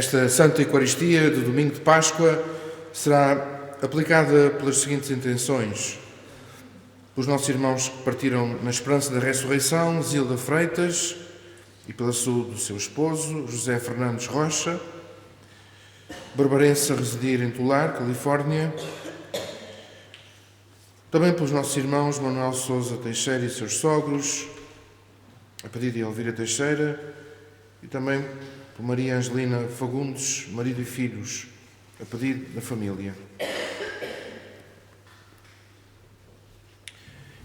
Esta Santa Eucaristia do domingo de Páscoa será aplicada pelas seguintes intenções: pelos nossos irmãos que partiram na esperança da ressurreição, Zilda Freitas, e pela saúde do seu esposo, José Fernandes Rocha, barbarense a residir em Tular, Califórnia. Também pelos nossos irmãos Manuel Sousa Teixeira e seus sogros, a pedido de Elvira Teixeira, e também por Maria Angelina Fagundes, marido e filhos, a pedido da família.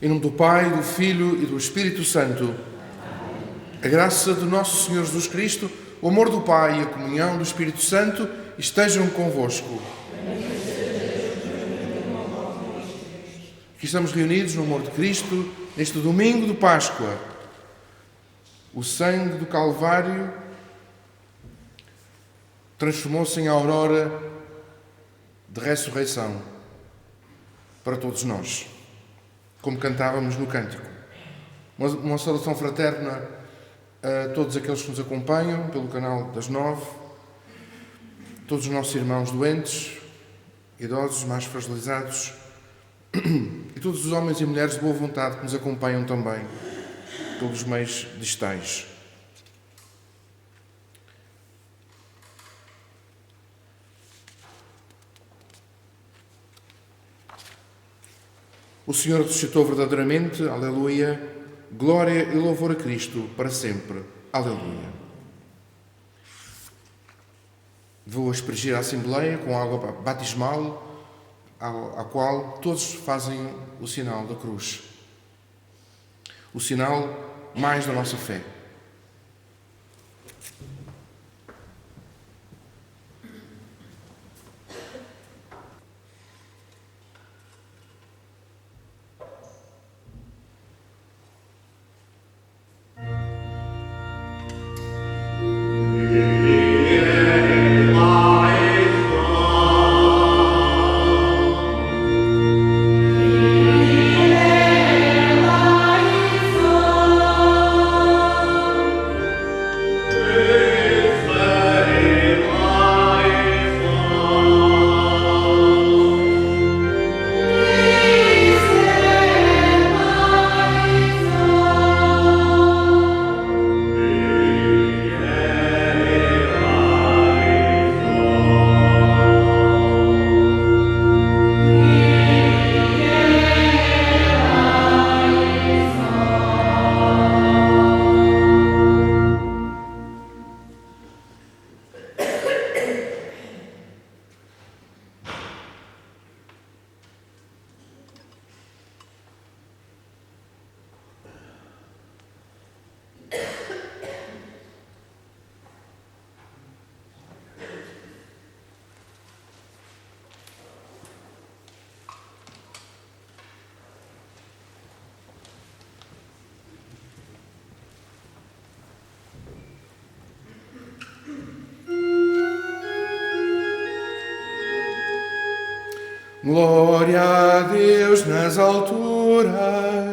Em nome do Pai, do Filho e do Espírito Santo, a graça de nosso Senhor Jesus Cristo, o amor do Pai e a comunhão do Espírito Santo estejam convosco. Aqui estamos reunidos no amor de Cristo, neste domingo de Páscoa. O sangue do Calvário transformou-se em aurora de ressurreição para todos nós, como cantávamos no cântico. Uma saudação fraterna a todos aqueles que nos acompanham pelo canal das 9, todos os nossos irmãos doentes, idosos, mais fragilizados, e todos os homens e mulheres de boa vontade que nos acompanham também pelos meios digitais. O Senhor ressuscitou verdadeiramente, aleluia, glória e louvor a Cristo para sempre, aleluia. Vou aspergir a Assembleia com água batismal, à qual todos fazem o sinal da cruz. O sinal mais da nossa fé. Glória a Deus nas alturas.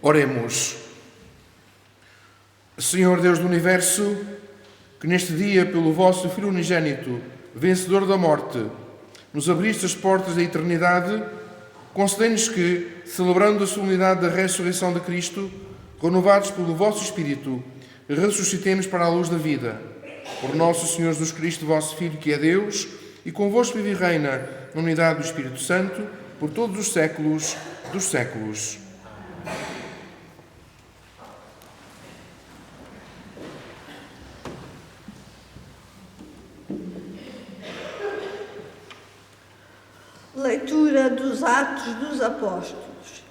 Oremos. Senhor Deus do Universo, que neste dia, pelo vosso Filho unigênito, vencedor da morte, nos abriste as portas da eternidade, concedei-nos que, celebrando a solenidade da ressurreição de Cristo, renovados pelo vosso Espírito, ressuscitemos para a luz da vida. Por nosso Senhor Jesus Cristo, vosso Filho, que é Deus, e convosco vive e reina na unidade do Espírito Santo, por todos os séculos dos séculos. Leitura dos Atos dos Apóstolos.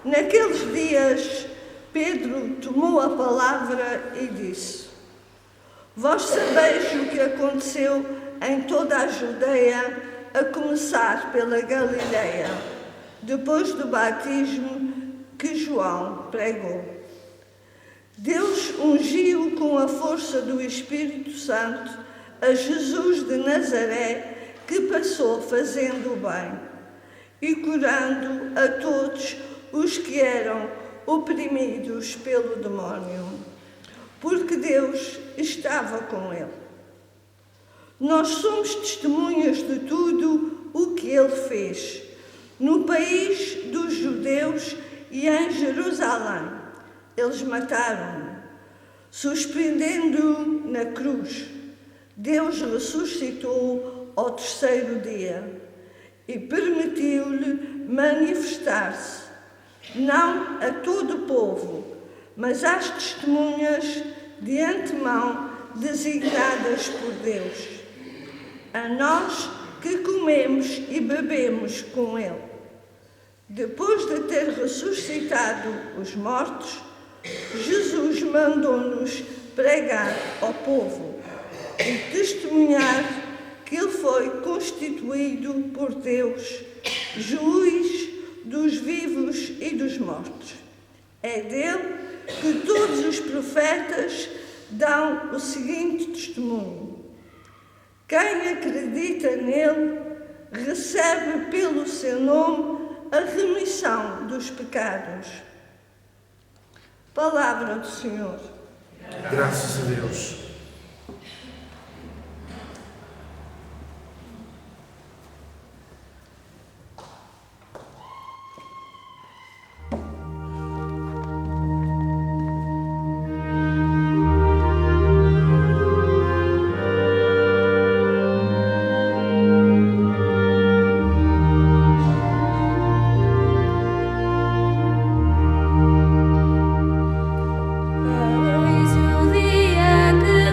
Naqueles dias, Pedro tomou a palavra e disse: Vós sabeis o que aconteceu em toda a Judeia, a começar pela Galileia, depois do batismo que João pregou. Deus ungiu com a força do Espírito Santo a Jesus de Nazaré, que passou fazendo o bem e curando a todos os que eram oprimidos pelo demónio, porque Deus estava com ele. Nós somos testemunhas de tudo o que ele fez, no país dos judeus e em Jerusalém. Eles mataram-no, suspendendo-o na cruz. Deus ressuscitou ao terceiro dia e permitiu-lhe manifestar-se, não a todo o povo, mas às testemunhas de antemão designadas por Deus, a nós que comemos e bebemos com ele. Depois de ter ressuscitado os mortos, Jesus mandou-nos pregar ao povo e testemunhar que ele foi constituído por Deus, juiz dos vivos e dos mortos. É dele que todos os profetas dão o seguinte testemunho: quem acredita nele recebe pelo seu nome a remissão dos pecados. Palavra do Senhor. Graças a Deus. Eis o dia que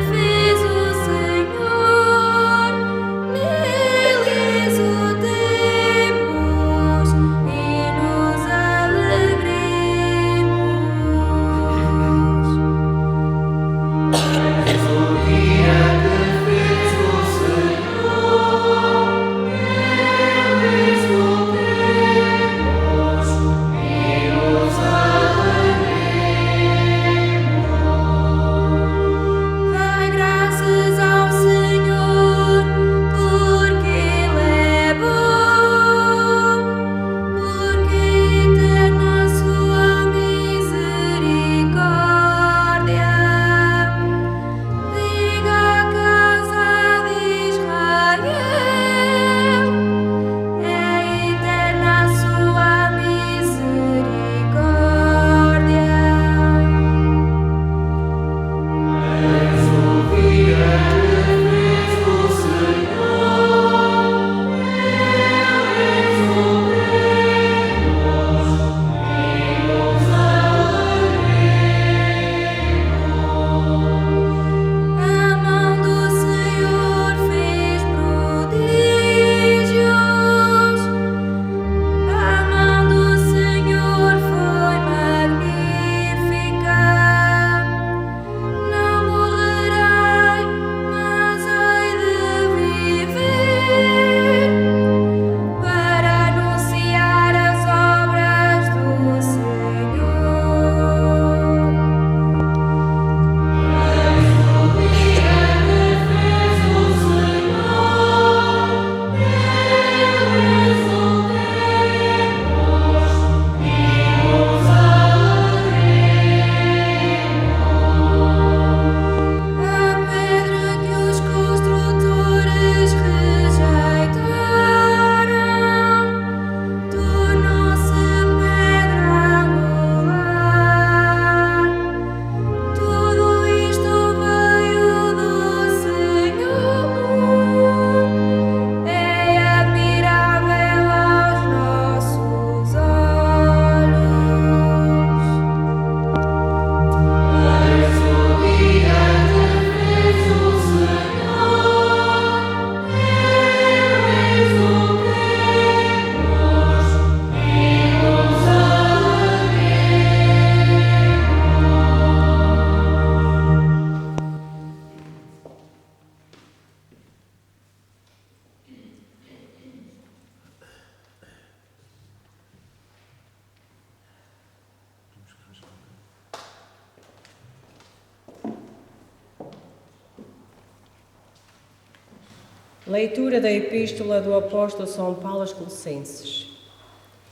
Leitura da Epístola do Apóstolo São Paulo aos Colossenses.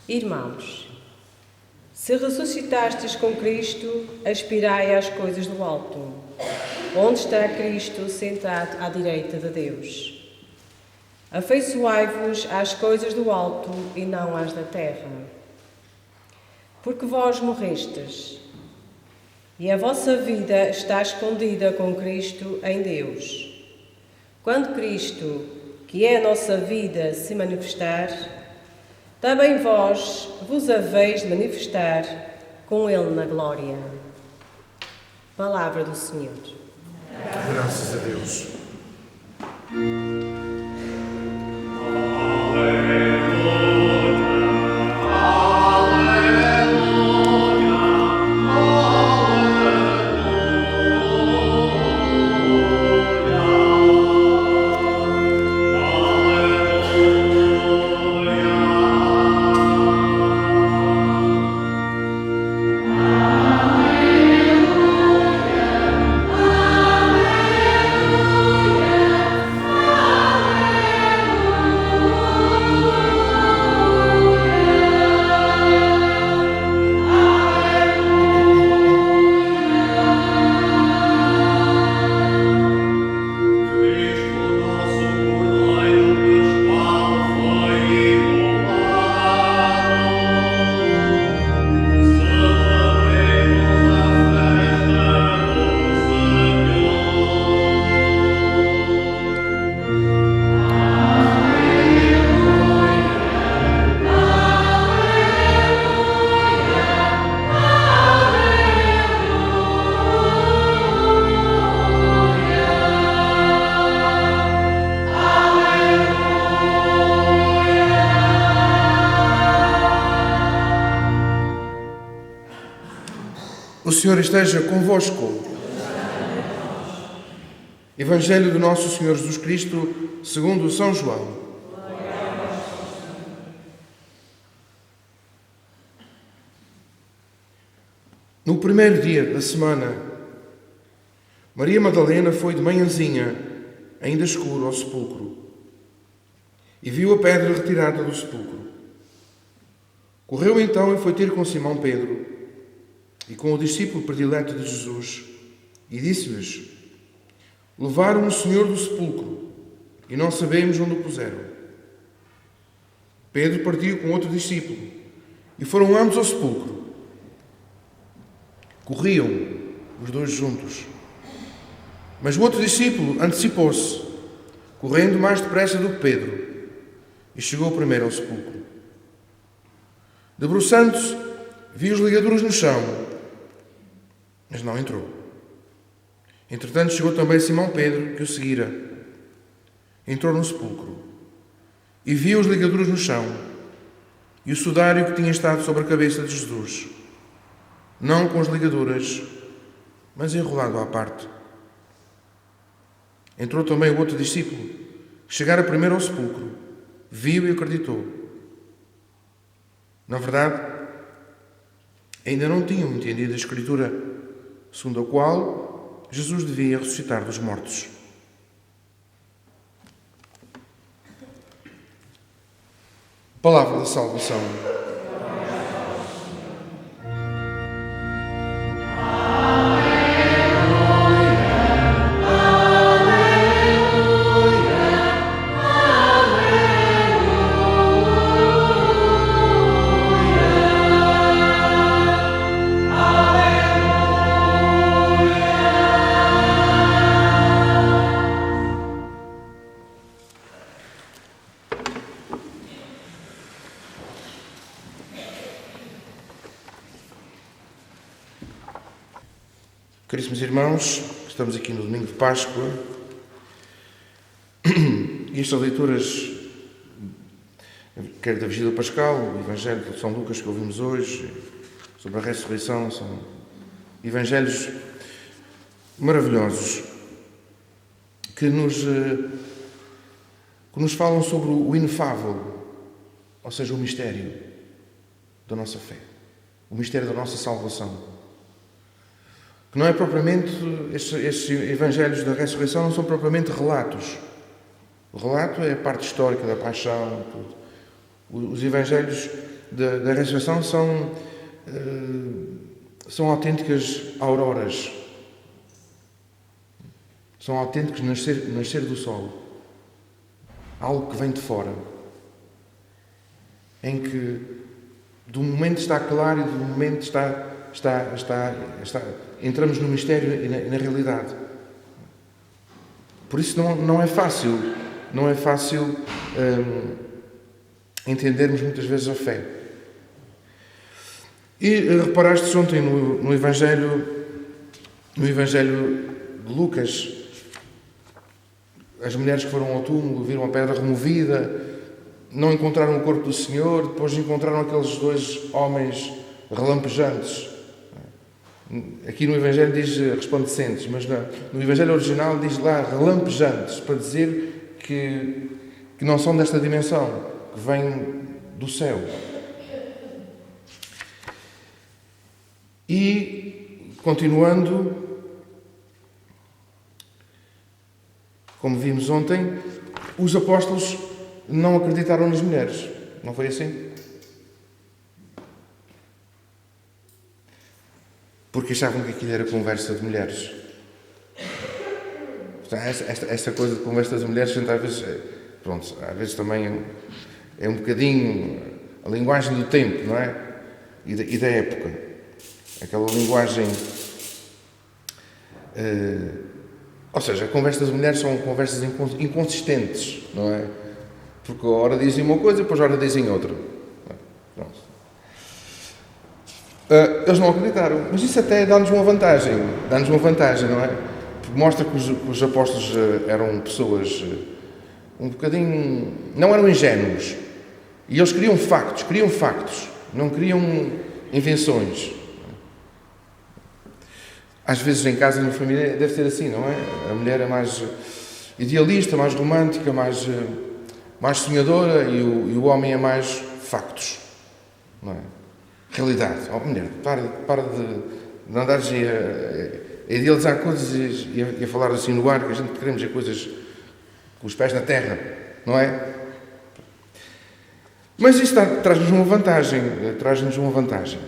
Irmãos, se ressuscitastes com Cristo, aspirai às coisas do alto, onde está Cristo sentado à direita de Deus. Afeiçoai-vos às coisas do alto e não às da terra. Porque vós morrestes, e a vossa vida está escondida com Cristo em Deus. Quando Cristo, que é a nossa vida, se manifestar, também vós vos haveis de manifestar com Ele na glória. Palavra do Senhor. Graças a Deus. O Senhor esteja convosco. Evangelho do nosso Senhor Jesus Cristo, segundo São João. No primeiro dia da semana, Maria Madalena foi de manhãzinha, ainda escuro, ao sepulcro, e viu a pedra retirada do sepulcro. Correu então e foi ter com Simão Pedro e com o discípulo predileto de Jesus, e disse-lhes: levaram o Senhor do sepulcro, e não sabemos onde o puseram. Pedro partiu com outro discípulo, e foram ambos ao sepulcro. Corriam os dois juntos, mas o outro discípulo antecipou-se, correndo mais depressa do que Pedro, e chegou primeiro ao sepulcro. Debruçando-se, viu os ligaduros no chão, mas não entrou. Entretanto, chegou também Simão Pedro, que o seguira. Entrou no sepulcro e viu os ligaduros no chão e o sudário que tinha estado sobre a cabeça de Jesus, não com as ligaduras, mas enrolado à parte. Entrou também o outro discípulo, que chegara primeiro ao sepulcro, viu e acreditou. Na verdade, ainda não tinham entendido a Escritura, segundo a qual Jesus devia ressuscitar dos mortos. Palavra da salvação. Caríssimos irmãos, estamos aqui no domingo de Páscoa e estas leituras, quer da Vigília Pascal, o Evangelho de São Lucas que ouvimos hoje, sobre a ressurreição, são evangelhos maravilhosos que nos falam sobre o inefável, ou seja, o mistério da nossa fé, o mistério da nossa salvação. Que não é propriamente, estes evangelhos da ressurreição não são propriamente relatos. O relato é a parte histórica da paixão, tudo. Os evangelhos da ressurreição são autênticas auroras. São autênticos nascer do sol. Algo que vem de fora. Em que do momento está claro e do momento entramos no mistério e na realidade. Por isso não é fácil entendermos muitas vezes a fé. E reparaste ontem no Evangelho de Lucas, as mulheres que foram ao túmulo, viram a pedra removida, não encontraram o corpo do Senhor, depois encontraram aqueles 2 homens relampejantes. Aqui no Evangelho diz resplandecentes, mas no Evangelho original diz lá relampejantes, para dizer que não são desta dimensão, que vêm do céu. E, continuando, como vimos ontem, os apóstolos não acreditaram nas mulheres. Não foi assim? Porque achavam que aquilo era conversa de mulheres. Esta coisa de conversa das mulheres, às vezes também é um bocadinho a linguagem do tempo, não é? E da época. Aquela linguagem... ou seja, a conversa das mulheres são conversas inconsistentes, não é? Porque a hora dizem uma coisa, depois a hora dizem outra. Pronto. Eles não acreditaram, mas isso até dá-nos uma vantagem, não é? Porque mostra que os apóstolos eram pessoas um bocadinho... não eram ingênuos. E eles queriam factos, não queriam invenções. Às vezes em casa e na família deve ser assim, não é? A mulher é mais idealista, mais romântica, mais sonhadora e o homem é mais factos, não é? Realidade. Oh, mulher, para de andares a idealizar coisas e a falar assim no ar, que a gente queremos ver coisas com os pés na terra, não é? Mas isso traz-nos uma vantagem.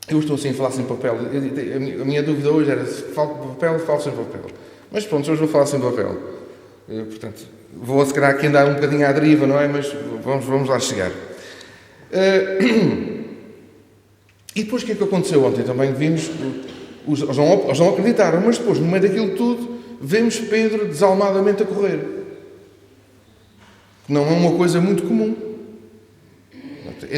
Eu estou assim a falar sem papel. A minha dúvida hoje era se falo com papel ou falo sem papel. Mas pronto, hoje vou falar sem papel. Portanto, vou se calhar aqui andar um bocadinho à deriva, não é? Mas vamos lá chegar. E depois o que é que aconteceu ontem? Também vimos, eles não acreditaram, mas depois, no meio daquilo tudo, vemos Pedro desalmadamente a correr. Não é uma coisa muito comum.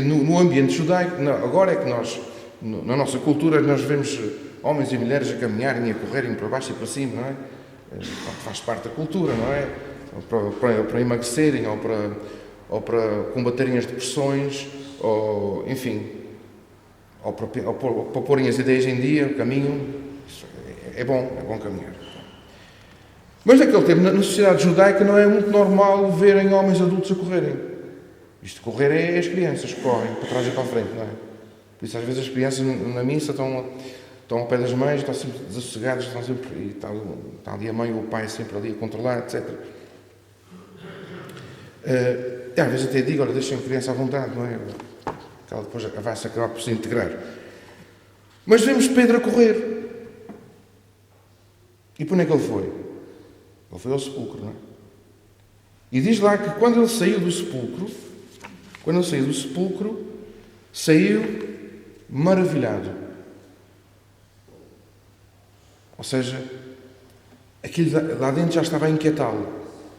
No ambiente judaico, agora é que nós, na nossa cultura, nós vemos homens e mulheres a caminharem e a correrem para baixo e para cima, não é? Faz parte da cultura, não é? Para emagrecerem ou para combaterem as depressões, ou, enfim, ou para porem as ideias em dia, o caminho. É bom caminhar. Mas naquele tempo, na sociedade judaica, não é muito normal verem homens adultos a correrem. Isto de correr é as crianças que correm para trás e para a frente, não é? Por isso, às vezes, as crianças na missa estão ao pé das mães, estão sempre desassossegadas, e está ali a mãe ou o pai sempre ali a controlar, etc. Às vezes até digo, olha, deixem a criança à vontade, não é? Que ela depois vai-se acabar por se integrar. Mas vemos Pedro a correr. E para onde é que ele foi? Ele foi ao sepulcro, não é? E diz lá que quando ele saiu do sepulcro, saiu maravilhado. Ou seja, aquilo lá dentro já estava a inquietá-lo.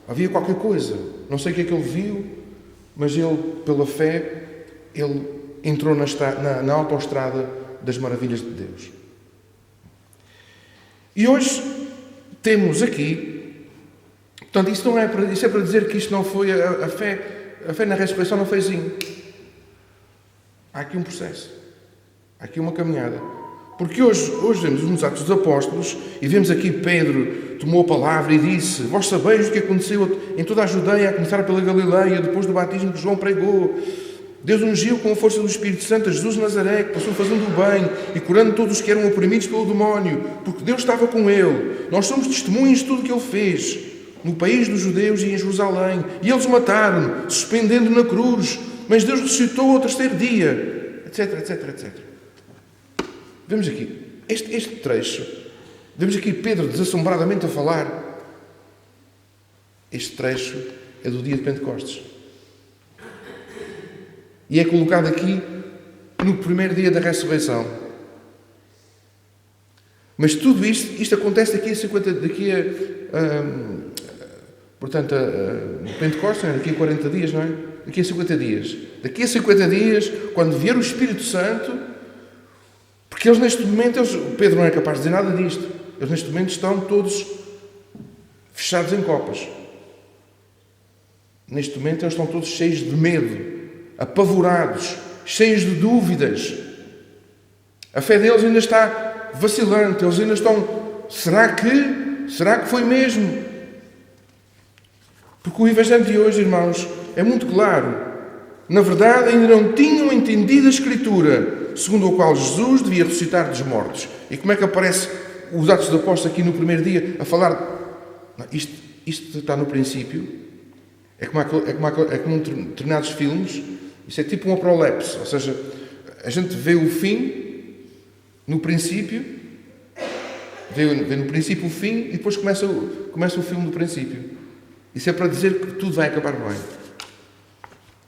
Havia qualquer coisa. Não sei o que é que ele viu, mas ele, pela fé, ele entrou na autoestrada das maravilhas de Deus. E hoje temos aqui, portanto, isso é para dizer que isto não foi a fé na ressurreição não foi assim. Há aqui um processo, há aqui uma caminhada. Porque hoje vemos nos Atos dos Apóstolos e vemos aqui Pedro tomou a palavra e disse: vós sabeis o que aconteceu em toda a Judeia, a começar pela Galileia, depois do batismo que João pregou. Deus ungiu com a força do Espírito Santo a Jesus de Nazaré, que passou fazendo o bem e curando todos os que eram oprimidos pelo demónio, porque Deus estava com ele. Nós somos testemunhas de tudo o que ele fez. no país dos judeus e em Jerusalém. E eles o mataram, suspendendo na cruz. Mas Deus ressuscitou ao terceiro dia, etc, etc, etc. Vemos aqui, este trecho, vemos aqui Pedro desassombradamente a falar. Este trecho é do dia de Pentecostes. E é colocado aqui no primeiro dia da ressurreição. Mas tudo isto acontece daqui a Pentecostes, não é? Daqui a 40 dias, não é? Daqui a 50 dias. Daqui a 50 dias, quando vier o Espírito Santo, porque eles neste momento, Pedro não é capaz de dizer nada disto. Eles neste momento estão todos fechados em copas. Neste momento eles estão todos cheios de medo, apavorados, cheios de dúvidas. A fé deles ainda está vacilante, eles ainda estão, será que foi mesmo? Porque o Evangelho de hoje, irmãos, é muito claro. Na verdade, ainda não tinham entendido a Escritura, segundo a qual Jesus devia ressuscitar dos mortos. E como é que aparece os Atos dos Apóstolos aqui no primeiro dia a falar? Não, isto está no princípio. É como determinados filmes. Isso é tipo um prolepse. Ou seja, a gente vê o fim no princípio, vê no princípio o fim e depois começa o filme do princípio. Isso é para dizer que tudo vai acabar bem.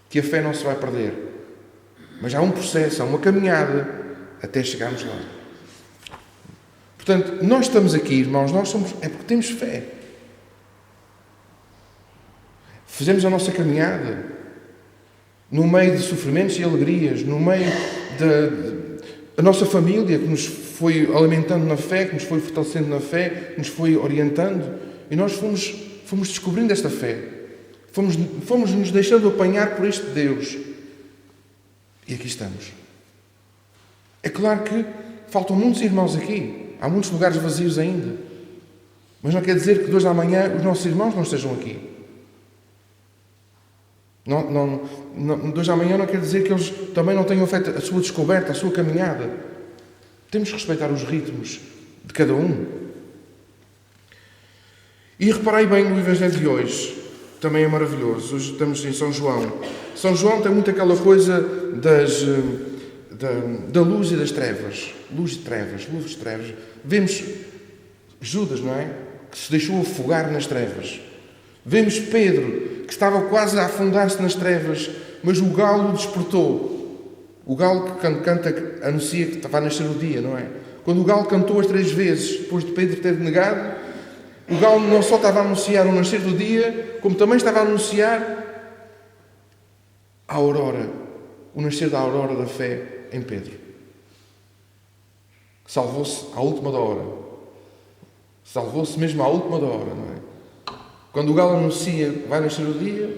Que a fé não se vai perder. Mas há um processo, há uma caminhada até chegarmos lá. Portanto, nós estamos aqui, irmãos, é porque temos fé. Fizemos a nossa caminhada no meio de sofrimentos e alegrias, no meio da nossa família que nos foi alimentando na fé, que nos foi fortalecendo na fé, que nos foi orientando, e nós fomos descobrindo esta fé. Fomos nos deixando apanhar por este Deus. E aqui estamos. É claro que faltam muitos irmãos aqui. Há muitos lugares vazios ainda. Mas não quer dizer que de hoje à manhã os nossos irmãos não estejam aqui. De hoje à manhã não quer dizer que eles também não tenham feito a sua descoberta, a sua caminhada. Temos que respeitar os ritmos de cada um. E reparei bem no Evangelho de hoje. Também é maravilhoso. Hoje estamos em São João. São João tem muito aquela coisa da luz e das trevas. Luz e trevas, luz e trevas. Vemos Judas, não é? Que se deixou afogar nas trevas. Vemos Pedro, que estava quase a afundar-se nas trevas, mas o galo o despertou. O galo que canta anuncia que vai nascer o dia, não é? Quando o galo cantou as 3 vezes, depois de Pedro ter negado, o galo não só estava a anunciar o nascer do dia, como também estava a anunciar a aurora, o nascer da aurora da fé em Pedro. Salvou-se à última da hora. Salvou-se mesmo à última da hora, não é? Quando o galo anuncia que vai nascer o dia,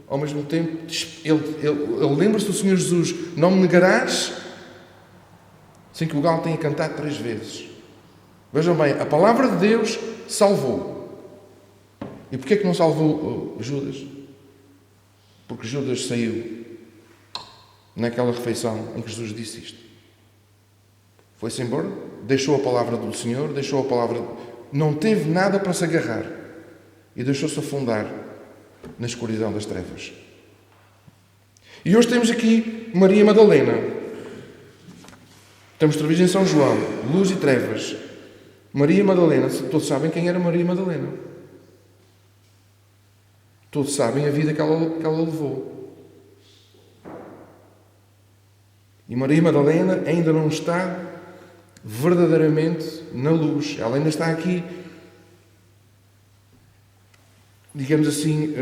ao mesmo tempo, ele lembra-se do Senhor Jesus: não me negarás, sem que o galo tenha cantado 3 vezes. Vejam bem, a palavra de Deus salvou. E porquê que não salvou Judas? Porque Judas saiu naquela refeição em que Jesus disse isto. Foi-se embora, deixou a palavra do Senhor, não teve nada para se agarrar e deixou-se afundar na escuridão das trevas. E hoje temos aqui Maria Madalena. Estamos outra vez em São João, luz e trevas. Maria Madalena, todos sabem quem era Maria Madalena. Todos sabem a vida que ela levou. E Maria Madalena ainda não está verdadeiramente na luz. Ela ainda está aqui, digamos assim,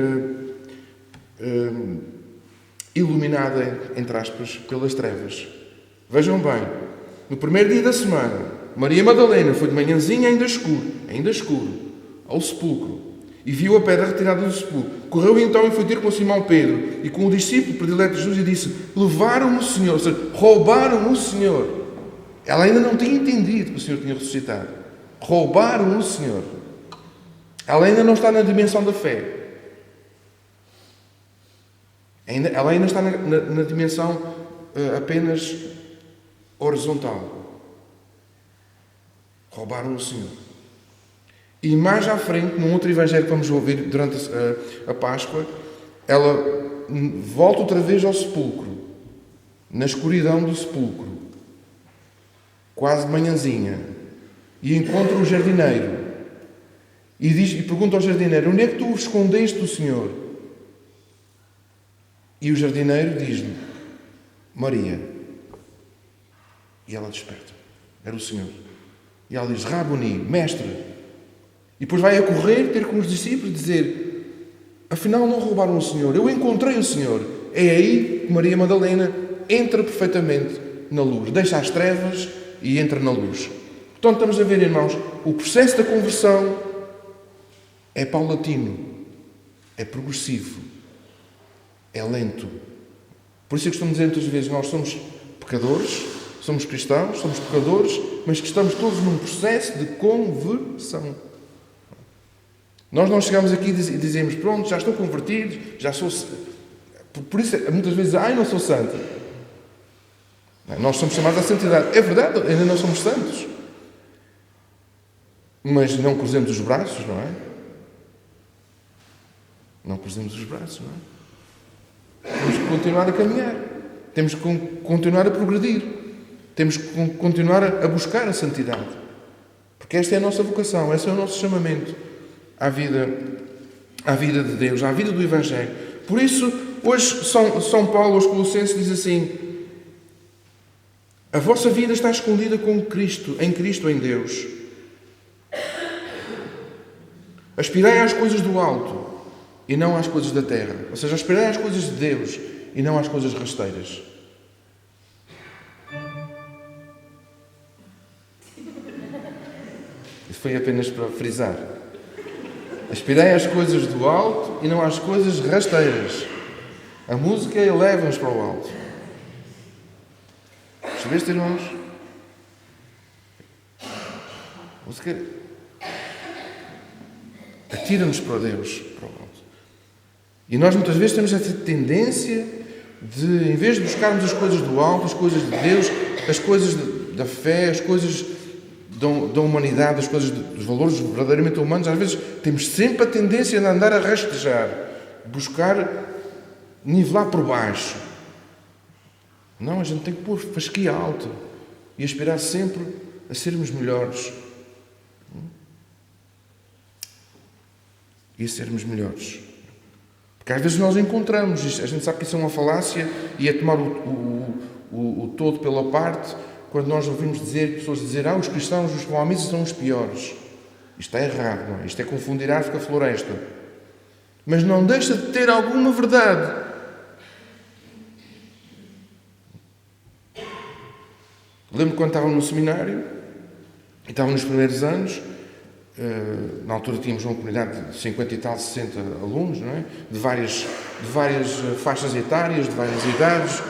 iluminada, entre aspas, pelas trevas. Vejam bem, no primeiro dia da semana, Maria Madalena foi de manhãzinha ainda escuro, ao sepulcro, e viu a pedra retirada do sepulcro. Correu então e foi ter com Simão Pedro e com o discípulo predileto de Jesus e disse: levaram o Senhor, ou seja, roubaram o Senhor. Ela ainda não tinha entendido que o Senhor tinha ressuscitado. Roubaram o Senhor. Ela ainda não está na dimensão da fé. Ela ainda está na dimensão apenas horizontal. Roubaram o Senhor. E mais à frente, num outro evangelho que vamos ouvir durante a Páscoa, ela volta outra vez ao sepulcro, na escuridão do sepulcro, quase de manhãzinha, e encontra o jardineiro. E pergunta ao jardineiro: onde é que tu o escondeste do Senhor? E o jardineiro diz-lhe: Maria. E ela desperta. Era o Senhor. E ela diz: Rabuni, mestre. E depois vai a correr, ter com os discípulos e dizer: afinal não roubaram o Senhor, eu encontrei o Senhor. É aí que Maria Madalena entra perfeitamente na luz. Deixa as trevas e entra na luz. Portanto, estamos a ver, irmãos, o processo da conversão é paulatino, é progressivo, é lento. Por isso é que estamos a dizer muitas vezes: nós somos pecadores, somos cristãos, somos pecadores, mas que estamos todos num processo de conversão. Nós não chegamos aqui e dizemos: pronto, já estou convertido, já sou... Por isso, muitas vezes, não sou santo. Nós somos chamados à santidade. É verdade, ainda não somos santos. Mas não cruzemos os braços, não é? Não cruzemos os braços, não é? Temos que continuar a caminhar. Temos que continuar a progredir. Temos que continuar a buscar a santidade. Porque esta é a nossa vocação, esse é o nosso chamamento à vida de Deus, à vida do Evangelho. Por isso, hoje, São Paulo aos Colossenses diz assim: a vossa vida está escondida com Cristo, em Deus. Aspirai às coisas do alto e não às coisas da terra. Ou seja, aspirai às coisas de Deus e não às coisas rasteiras. Isso foi apenas para frisar. Aspirai às coisas do alto e não às coisas rasteiras. A música eleva-nos para o alto. Percebeste, irmãos? A música atira-nos para Deus, para o alto. E nós muitas vezes temos essa tendência de, em vez de buscarmos as coisas do alto, as coisas de Deus, as coisas da fé, as coisas da humanidade, as coisas dos valores verdadeiramente humanos, às vezes temos sempre a tendência de andar a rastejar, buscar nivelar por baixo. Não, a gente tem que pôr fasquia alta e aspirar sempre a sermos melhores. E a sermos melhores. Porque às vezes nós encontramos isto, a gente sabe que isso é uma falácia e é tomar o todo pela parte, quando nós ouvimos pessoas dizer: os cristãos, os que vão à missa são os piores. Isto é errado, não é? Isto é confundir árvore com a floresta. Mas não deixa de ter alguma verdade. Lembro quando estava no seminário, e estava nos primeiros anos, na altura tínhamos uma comunidade de 50 e tal, 60 alunos, não é? de várias faixas etárias, de várias idades,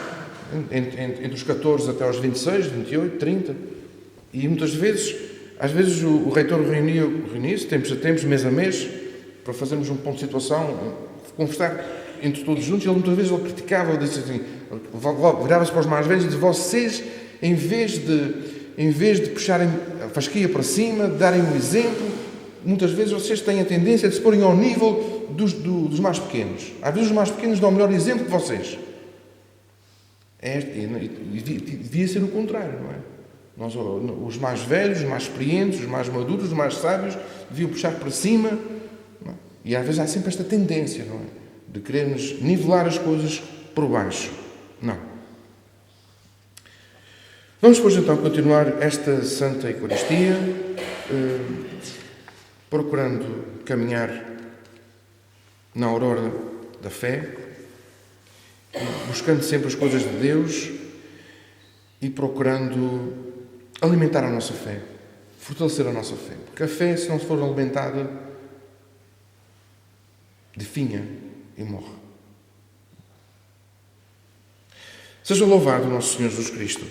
entre os 14 até aos 26, 28, 30. E muitas vezes, às vezes o reitor reunia-se, tempos a tempos, mês a mês, para fazermos um ponto de situação, conversar entre todos juntos. E ele muitas vezes criticava, ele disse assim, virava-se para os mais velhos e dizia: vocês, em vez de puxarem a fasquia para cima, de darem um exemplo, muitas vezes vocês têm a tendência de se porem ao nível dos mais pequenos. Às vezes os mais pequenos dão o melhor exemplo que vocês. Devia ser o contrário, não é? Nós, os mais velhos, os mais experientes, os mais maduros, os mais sábios, deviam puxar para cima. Não é? E às vezes há sempre esta tendência, não é? De querermos nivelar as coisas por baixo. Não. Vamos, pois, então, continuar esta Santa Eucaristia, procurando caminhar na aurora da fé, buscando sempre as coisas de Deus e procurando alimentar a nossa fé, fortalecer a nossa fé. Porque a fé, se não for alimentada, definha e morre. Seja louvado o nosso Senhor Jesus Cristo.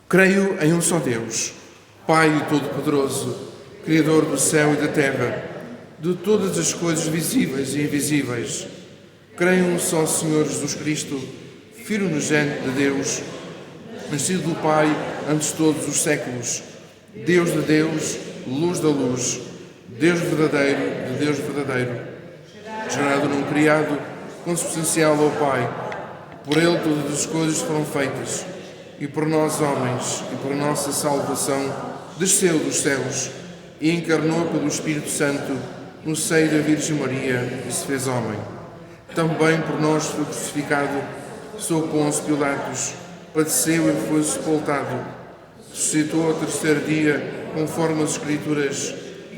Creio em um só Deus, Pai Todo-Poderoso, Criador do céu e da terra, de todas as coisas visíveis e invisíveis. Creio num só Senhor Jesus Cristo, Filho unigênito de Deus, nascido do Pai antes de todos os séculos, Deus de Deus, luz da luz, Deus verdadeiro de Deus verdadeiro, gerado não criado, consubstancial ao Pai. Por Ele todas as coisas foram feitas, e por nós homens, e por nossa salvação, desceu dos céus e encarnou pelo Espírito Santo no seio da Virgem Maria e se fez homem. Também por nós foi crucificado, sob Pôncio Pilatos, padeceu e foi sepultado, ressuscitou ao terceiro dia, conforme as Escrituras,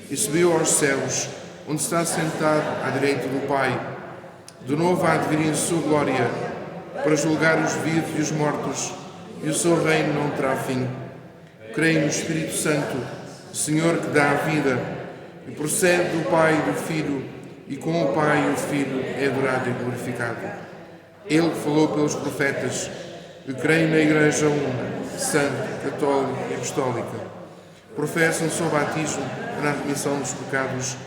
e subiu aos céus, onde está sentado à direita do Pai. De novo há de vir em sua glória, para julgar os vivos e os mortos, e o seu reino não terá fim. Creio no Espírito Santo, Senhor que dá a vida, e procede do Pai e do Filho, e com o Pai e o Filho é adorado e glorificado. Ele falou pelos profetas. Eu creio na Igreja Una, Santa, Católica e Apostólica. Professo um só batismo para a remissão dos pecados.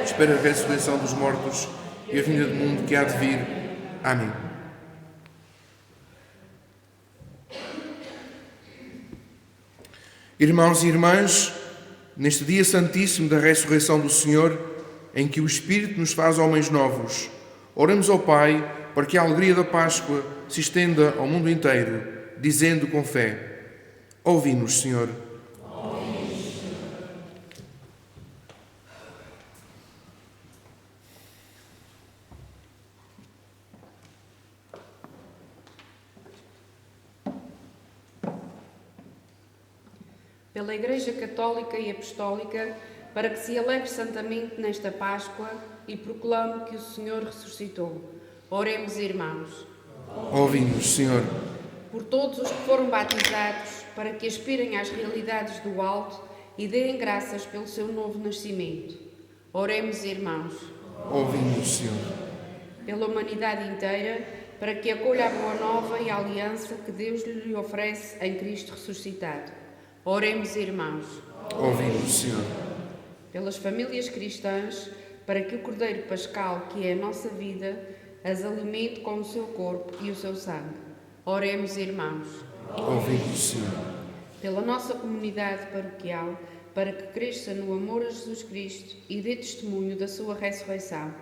Espero a ressurreição dos mortos e a vinda do mundo que há de vir. Amém. Irmãos e irmãs, neste dia santíssimo da ressurreição do Senhor, em que o Espírito nos faz homens novos, oremos ao Pai para que a alegria da Páscoa se estenda ao mundo inteiro, dizendo com fé: ouvi-nos, Senhor. Pela Igreja Católica e Apostólica, para que se alegre santamente nesta Páscoa e proclame que o Senhor ressuscitou. Oremos, irmãos. Ouvi-nos, Senhor. Por todos os que foram batizados, para que aspirem às realidades do alto e deem graças pelo seu novo nascimento. Oremos, irmãos. Ouvi-nos, Senhor. Pela humanidade inteira, para que acolha a boa nova e a aliança que Deus lhe oferece em Cristo ressuscitado. Oremos, irmãos. Ouvi-nos, Senhor. Pelas famílias cristãs, para que o Cordeiro Pascal, que é a nossa vida, as alimente com o seu corpo e o seu sangue. Oremos, irmãos. Ouvi-nos, Senhor. Pela nossa comunidade paroquial, para que cresça no amor a Jesus Cristo e dê testemunho da sua ressurreição.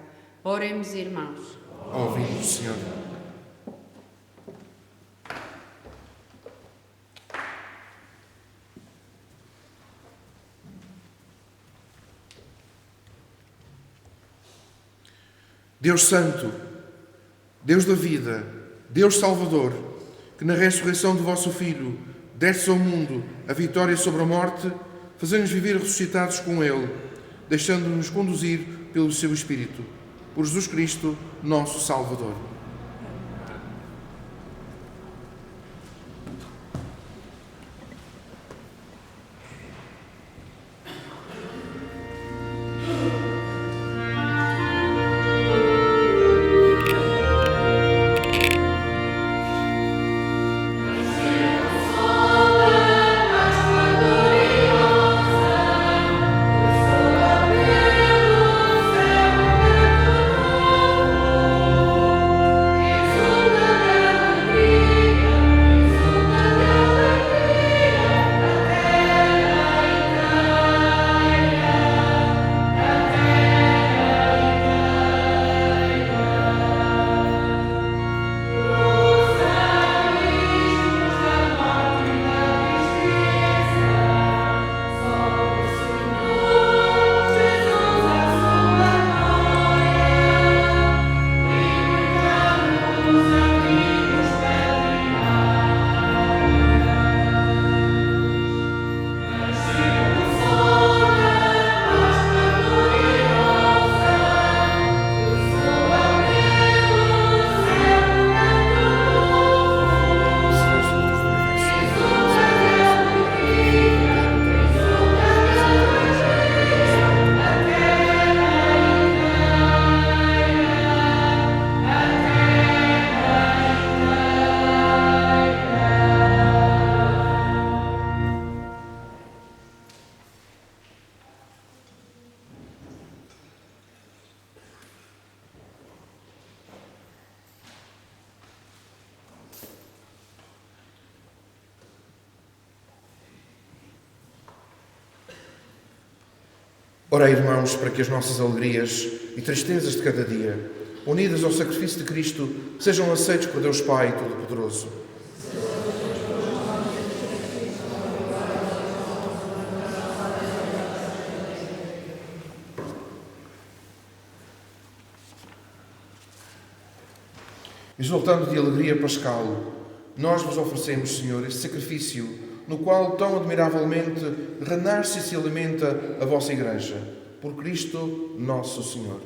Oremos, irmãos. Ouvi-nos, Senhor. Deus Santo, Deus da vida, Deus Salvador, que na ressurreição do vosso Filho destes ao mundo a vitória sobre a morte, fazendo-nos viver ressuscitados com Ele, deixando-nos conduzir pelo seu Espírito. Por Jesus Cristo, nosso Salvador. Orei, irmãos, para que as nossas alegrias e tristezas de cada dia, unidas ao sacrifício de Cristo, sejam aceitos por Deus Pai Todo-Poderoso. Exultando de alegria pascal, nós vos oferecemos, Senhor, este sacrifício, no qual tão admiravelmente renasce e se alimenta a vossa Igreja, por Cristo nosso Senhor.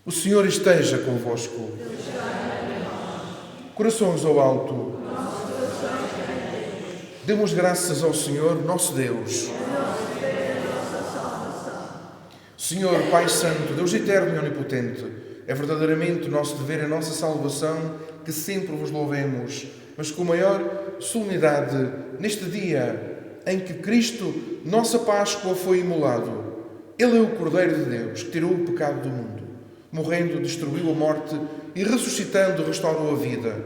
O Senhor esteja convosco. Corações ao alto. Demos graças ao Senhor, nosso Deus. Senhor, Pai Santo, Deus eterno e onipotente, é verdadeiramente o nosso dever e a nossa salvação que sempre vos louvemos, mas com maior solenidade neste dia em que Cristo, nossa Páscoa, foi imolado. Ele é o Cordeiro de Deus que tirou o pecado do mundo, morrendo, destruiu a morte e ressuscitando, restaurou a vida.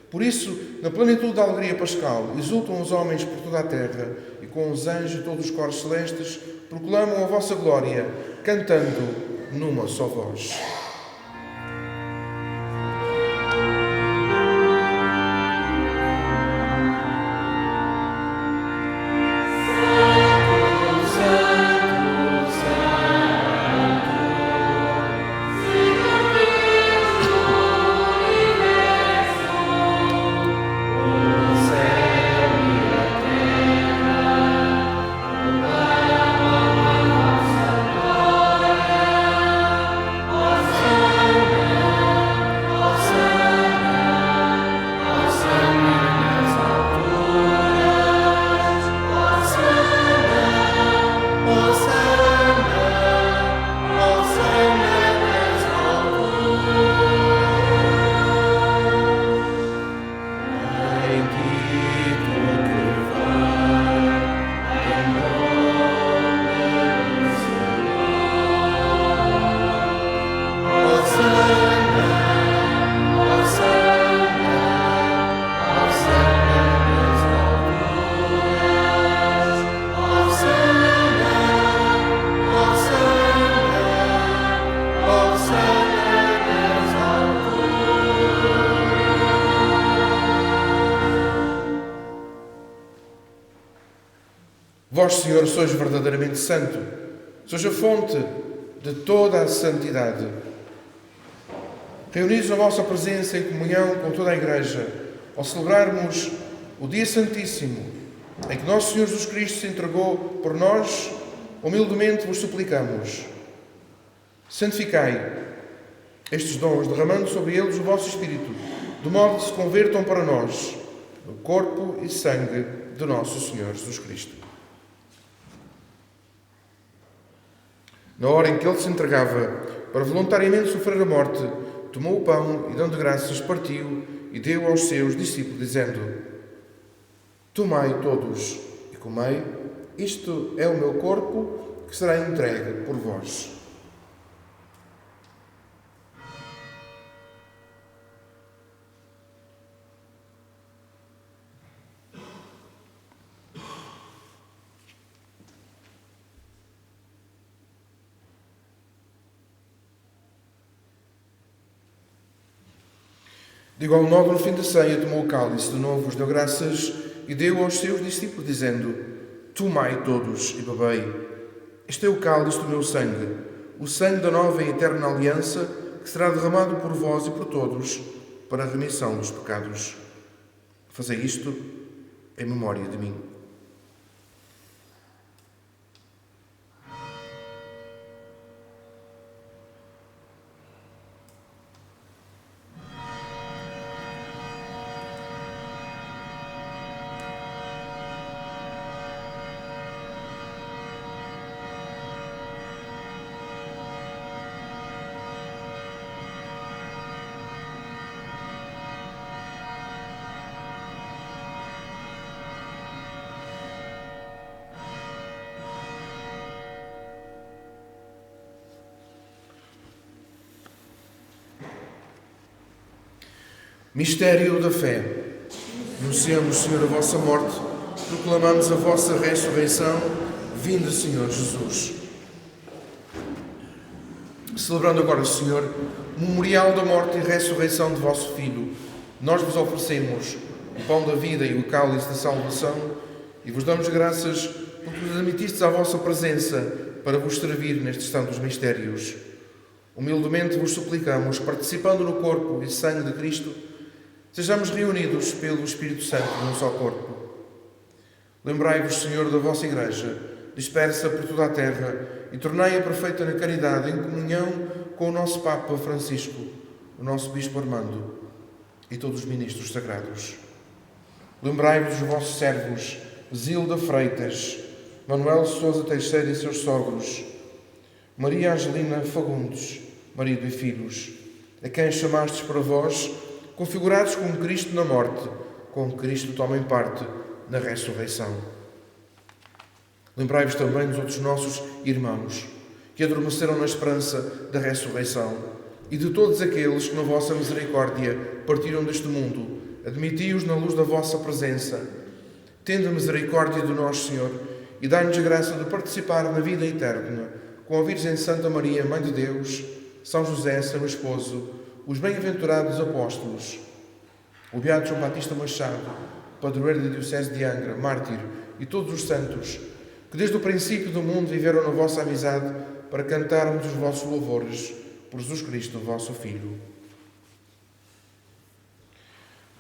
Por isso, na plenitude da alegria pascal, exultam os homens por toda a terra e com os anjos e todos os coros celestes proclamam a vossa glória, cantando numa só voz. Vós, Senhor, sois verdadeiramente santo, sois a fonte de toda a santidade. Reunidos na vossa presença em comunhão com toda a Igreja, ao celebrarmos o dia santíssimo, em que nosso Senhor Jesus Cristo se entregou por nós, humildemente vos suplicamos. Santificai estes dons, derramando sobre eles o vosso Espírito, de modo que se convertam para nós no corpo e sangue de nosso Senhor Jesus Cristo. Na hora em que ele se entregava para voluntariamente sofrer a morte, tomou o pão e, dando graças, partiu e deu aos seus discípulos, dizendo: Tomai todos e comei, isto é o meu corpo que será entregue por vós. De igual modo, no fim da ceia, tomou o cálice, de novo vos deu graças e deu aos seus discípulos, dizendo: Tomai todos e bebei. Este é o cálice do meu sangue, o sangue da nova e eterna aliança, que será derramado por vós e por todos para a remissão dos pecados. Fazei isto em memória de mim. Mistério da fé. Anunciamos, Senhor, a vossa morte, proclamamos a vossa ressurreição. Vinde, Senhor Jesus. Celebrando agora, Senhor, o memorial da morte e ressurreição de vosso Filho, nós vos oferecemos o pão da vida e o cálice da salvação e vos damos graças porque nos admitistes à vossa presença para vos servir nestes santos mistérios. Humildemente vos suplicamos, participando no corpo e sangue de Cristo, sejamos reunidos pelo Espírito Santo num só corpo. Lembrai-vos, Senhor, da vossa Igreja, dispersa por toda a terra, e tornai-a perfeita na caridade, em comunhão com o nosso Papa Francisco, o nosso Bispo Armando e todos os ministros sagrados. Lembrai-vos dos vossos servos, Zilda Freitas, Manuel Sousa Teixeira e seus sogros, Maria Angelina Fagundes, marido e filhos, a quem chamastes para vós, configurados com Cristo na morte, com Cristo tomem parte na ressurreição. Lembrai-vos também dos outros nossos irmãos, que adormeceram na esperança da ressurreição, e de todos aqueles que na vossa misericórdia partiram deste mundo. Admiti-os na luz da vossa presença. Tende misericórdia de nós, Senhor, e dai-nos a graça de participar na vida eterna, com a Virgem Santa Maria, Mãe de Deus, São José, seu esposo, os bem-aventurados apóstolos, o Beato João Batista Machado, padroeiro da Diocese de Angra, mártir, e todos os santos, que desde o princípio do mundo viveram na vossa amizade para cantarmos os vossos louvores por Jesus Cristo, vosso Filho.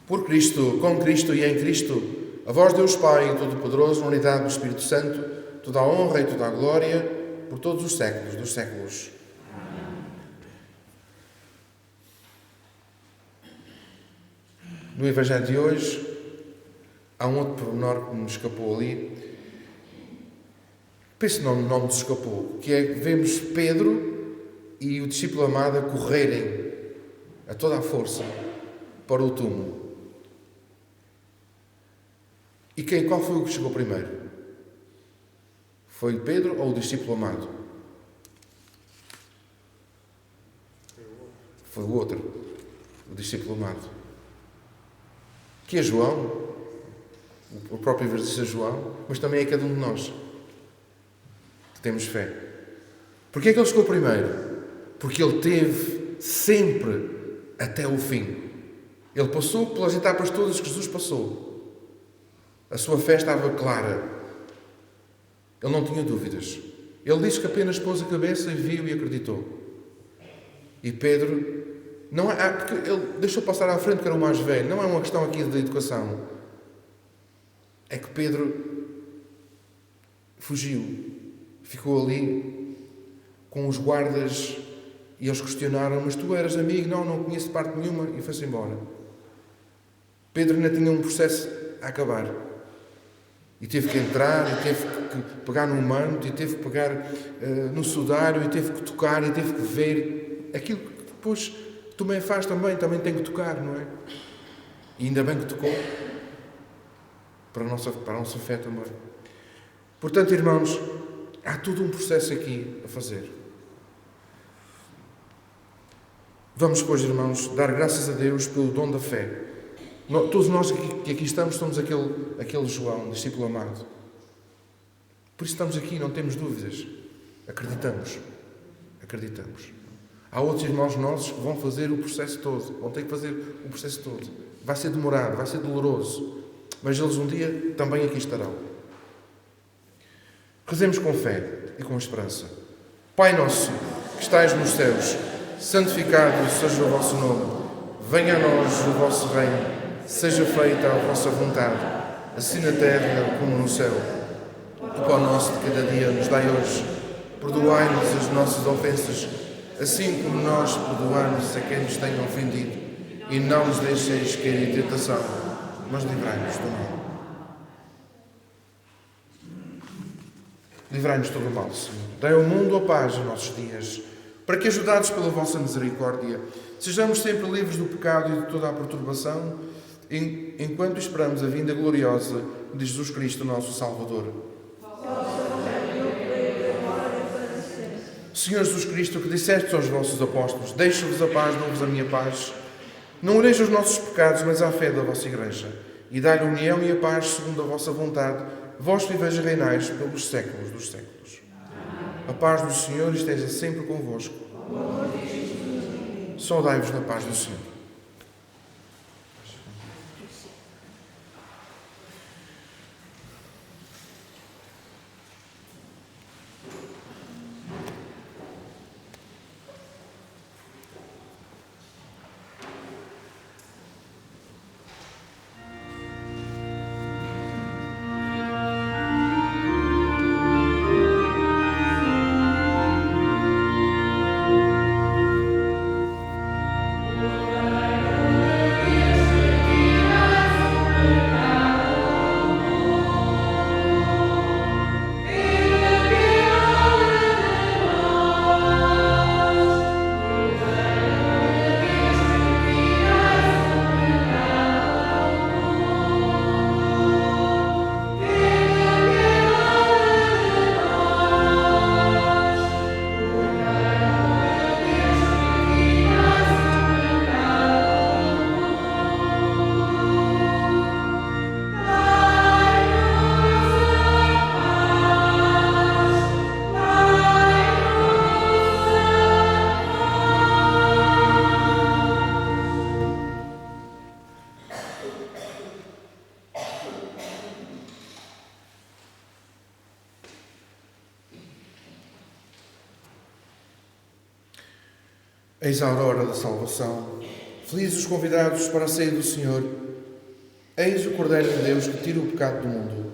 Por Cristo, com Cristo e em Cristo, a vós Deus Pai Todo-Poderoso, na unidade do Espírito Santo, toda a honra e toda a glória, por todos os séculos dos séculos. No Evangelho de hoje, há um outro pormenor que me escapou ali. Penso não nos escapou, que é que vemos Pedro e o discípulo amado a correrem a toda a força para o túmulo. E qual foi o que chegou primeiro? Foi Pedro ou o discípulo amado? Foi o outro, o discípulo amado. Que é João, o próprio evangelista João, mas também é cada um de nós que temos fé. Porquê é que ele chegou primeiro? Porque ele teve sempre até o fim. Ele passou pelas etapas todas que Jesus passou. A sua fé estava clara. Ele não tinha dúvidas. Ele disse que apenas pôs a cabeça e viu e acreditou. E Pedro, não é, porque ele deixou passar à frente que era o mais velho. Não é uma questão aqui de educação. É que Pedro fugiu. Ficou ali com os guardas e eles questionaram: mas tu eras amigo? Não conheço de parte nenhuma. E foi-se embora. Pedro ainda tinha um processo a acabar. E teve que entrar, e teve que pegar no manto, e teve que pegar no sudário, e teve que tocar, e teve que ver. Aquilo que depois também faz também tem que tocar, não é? E ainda bem que tocou. Para a nossa fé também. Portanto, irmãos, há todo um processo aqui a fazer. Vamos, pois, irmãos, dar graças a Deus pelo dom da fé. Todos nós que aqui estamos somos aquele João, discípulo amado. Por isso estamos aqui, não temos dúvidas. Acreditamos. Há outros irmãos nossos que vão fazer o processo todo. Vão ter que fazer o processo todo. Vai ser demorado, vai ser doloroso. Mas eles um dia também aqui estarão. Rezemos com fé e com esperança. Pai nosso, que estais nos céus, santificado seja o vosso nome. Venha a nós o vosso reino. Seja feita a vossa vontade, assim na terra como no céu. O pão nosso de cada dia nos dai hoje. Perdoai-nos as nossas ofensas, assim como nós perdoamos a quem nos tem ofendido. E não nos deixeis cair em tentação, mas livrai-nos do mal. Livrai-nos do mal, Senhor. Dai ao mundo a paz nos nossos dias, para que, ajudados pela vossa misericórdia, sejamos sempre livres do pecado e de toda a perturbação, enquanto esperamos a vinda gloriosa de Jesus Cristo, nosso Salvador. Senhor Jesus Cristo, que dissestes aos vossos apóstolos: deixo-vos a paz, dou-vos a minha paz. Não olheis os nossos pecados, mas à fé da vossa Igreja, e dá-lhe a união e a paz segundo a vossa vontade, vós que viveis e reinais pelos séculos dos séculos. A paz do Senhor esteja sempre convosco. Saudai-vos na paz do Senhor. Eis a aurora da salvação. Felizes os convidados para a ceia do Senhor. Eis o Cordeiro de Deus que tira o pecado do mundo.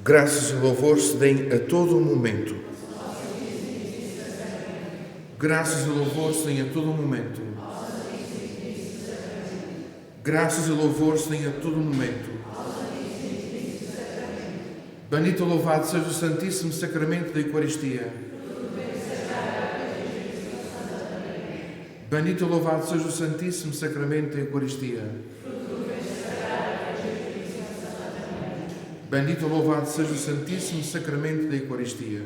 Graças e louvor se deem a todo o momento. Graças e louvor se deem a todo o momento. Graças e louvor se deem a todo o momento. Bendito e louvado seja o Santíssimo Sacramento da Eucaristia. Bendito e louvado seja o Santíssimo Sacramento da Eucaristia. Bendito e louvado seja o Santíssimo Sacramento da Eucaristia.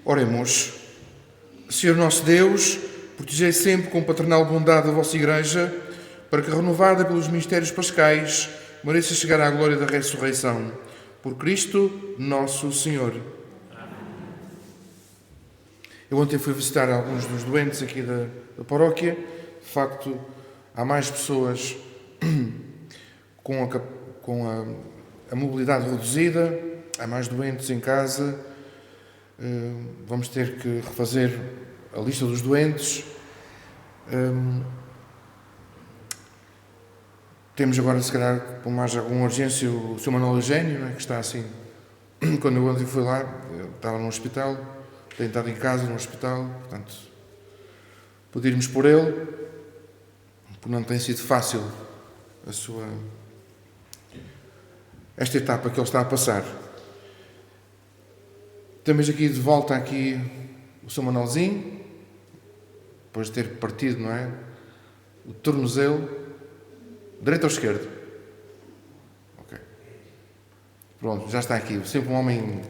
Oremos. Senhor nosso Deus, protegei sempre com paternal bondade a vossa Igreja, para que, renovada pelos mistérios pascais, mereça chegar à glória da ressurreição. Por Cristo, nosso Senhor. Eu ontem fui visitar alguns dos doentes aqui da paróquia. De facto, há mais pessoas com a mobilidade reduzida, há mais doentes em casa. Vamos ter que refazer a lista dos doentes. Temos agora, se calhar, com mais alguma urgência, o Sr. Manuel Eugênio, que está assim. Quando eu ontem fui lá, eu estava no hospital, tenho estado em casa no hospital, portanto, pedirmos por ele, porque não tem sido fácil esta etapa que ele está a passar. Temos aqui de volta o Sr. Manuelzinho, depois de ter partido, não é? O tornozelo, direito ou esquerdo? Ok. Pronto, já está aqui. Sempre um homem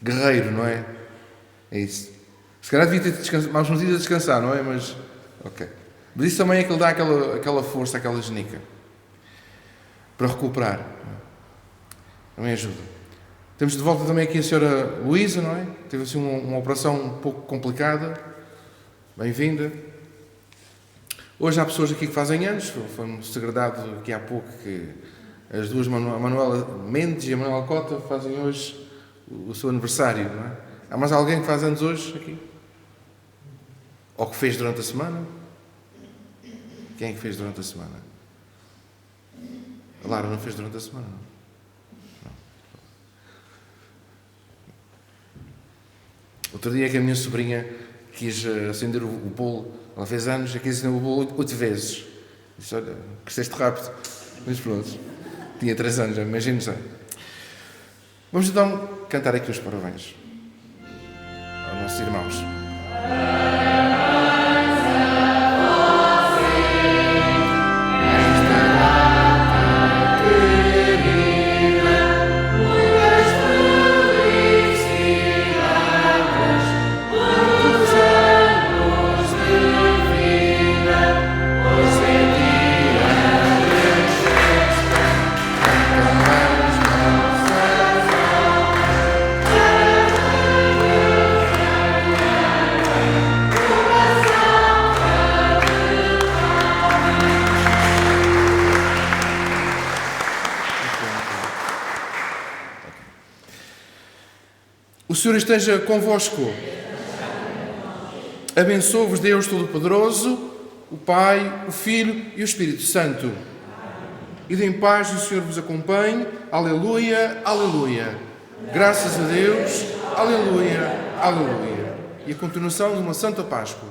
guerreiro, não é? É isso. Se calhar devia ter mais uns dias a descansar, não é? Mas, ok. Mas isso também é que lhe dá aquela força, aquela genica. Para recuperar. Também ajuda. Temos de volta também aqui a senhora Luísa, não é? Teve assim uma operação um pouco complicada. Bem-vinda. Hoje há pessoas aqui que fazem anos. Foi-me segredado aqui há pouco que as duas, a Manuela Mendes e a Manuela Cota, fazem hoje o seu aniversário, não é? Há mais alguém que faz anos hoje aqui? Ou que fez durante a semana? Quem é que fez durante a semana? A Lara não fez durante a semana, não? Outro dia que a minha sobrinha quis acender o bolo. Ela fez anos e quis acender o bolo 8 vezes. Disse, olha, cresceste rápido. Mas pronto, tinha 3 anos, imagino já. Vamos então cantar aqui os parabéns aos nossos irmãos. O Senhor esteja convosco. Abençoe-vos Deus Todo-Poderoso, o Pai, o Filho e o Espírito Santo. E em paz o Senhor vos acompanhe. Aleluia, aleluia. Graças a Deus. Aleluia, aleluia. E a continuação de uma Santa Páscoa.